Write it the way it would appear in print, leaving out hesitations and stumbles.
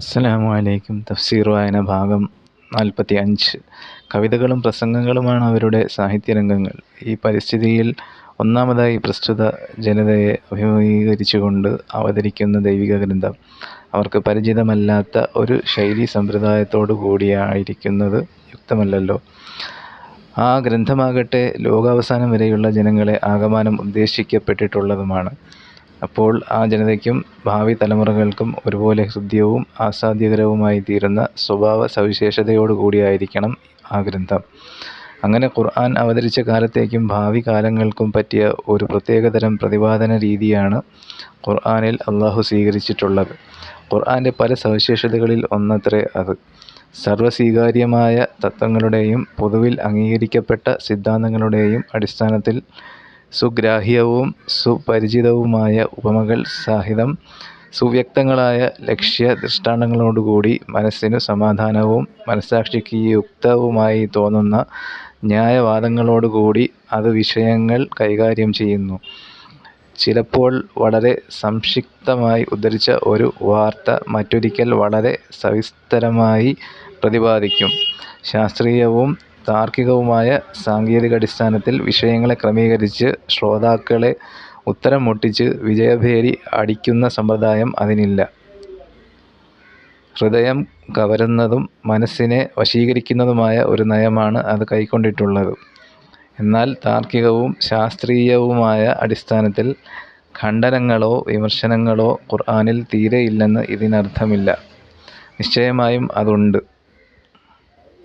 അസ്സലാമു അലൈക്കും. തഫ്സീർ വായന ഭാഗം 45. കവിതകളും പ്രസംഗങ്ങളുമാണ് അവരുടെ സാഹിത്യരംഗങ്ങൾ. ഈ പരിസ്ഥിതിയിൽ ഒന്നാമതായി പ്രസ്തുത ജനതയെ അഭിമുഖീകരിച്ചുകൊണ്ട് അവതരിക്കുന്ന ദൈവിക ഗ്രന്ഥം അവർക്ക് പരിചിതമല്ലാത്ത ഒരു ശൈലീ സമ്പ്രദായത്തോടു കൂടിയായിരിക്കുന്നത് യുക്തമല്ലല്ലോ. ആ ഗ്രന്ഥമാകട്ടെ ലോകാവസാനം വരെയുള്ള ജനങ്ങളെ ആകമാനം ഉദ്ദേശിക്കപ്പെട്ടിട്ടുള്ളതുമാണ്. അപ്പോൾ ആ ജനതയ്ക്കും ഭാവി തലമുറകൾക്കും ഒരുപോലെ ഹൃദ്യവും ആസ്വാദ്യകരവുമായി തീരുന്ന സ്വഭാവ സവിശേഷതയോടുകൂടിയായിരിക്കണം ആ ഗ്രന്ഥം. അങ്ങനെ ഖുർആൻ അവതരിച്ച കാലത്തേക്കും ഭാവി കാലങ്ങൾക്കും പറ്റിയ ഒരു പ്രത്യേകതരം പ്രതിപാദന രീതിയാണ് ഖുർആനിൽ അള്ളാഹു സ്വീകരിച്ചിട്ടുള്ളത്. ഖുർആൻ്റെ പല സവിശേഷതകളിൽ ഒന്നത്രേ അത്. സർവ്വസ്വീകാര്യമായ തത്വങ്ങളുടെയും പൊതുവിൽ അംഗീകരിക്കപ്പെട്ട സിദ്ധാന്തങ്ങളുടെയും അടിസ്ഥാനത്തിൽ സുഗ്രാഹ്യവും സുപരിചിതവുമായ ഉപമകൾ സഹിതം സുവ്യക്തങ്ങളായ ലക്ഷ്യ ദൃഷ്ടാന്തങ്ങളോടുകൂടി മനസ്സിനു സമാധാനവും മനസ്സാക്ഷിക്ക് യുക്തവുമായി തോന്നുന്ന ന്യായവാദങ്ങളോടുകൂടി അത് വിഷയങ്ങൾ കൈകാര്യം ചെയ്യുന്നു. ചിലപ്പോൾ വളരെ സംക്ഷിപ്തമായി ഉദ്ധരിച്ച ഒരു വാർത്ത മറ്റൊരിക്കൽ വളരെ സവിസ്തരമായി പ്രതിപാദിക്കും. ശാസ്ത്രീയവും താർക്കികവുമായ സാങ്കേതികാടിസ്ഥാനത്തിൽ വിഷയങ്ങളെ ക്രമീകരിച്ച് ശ്രോതാക്കളെ ഉത്തരം മുട്ടിച്ച് വിജയഭേരി അടിക്കുന്ന സമ്പ്രദായം അതിനില്ല. ഹൃദയം കവരുന്നതും മനസ്സിനെ വശീകരിക്കുന്നതുമായ ഒരു നയമാണ് അത് കൈക്കൊണ്ടിട്ടുള്ളത്. എന്നാൽ താർക്കികവും ശാസ്ത്രീയവുമായ അടിസ്ഥാനത്തിൽ ഖണ്ഡനങ്ങളോ വിമർശനങ്ങളോ ഖുർആനിൽ തീരെ ഇല്ലെന്ന് ഇതിനർത്ഥമില്ല. നിശ്ചയമായും അതുണ്ട്.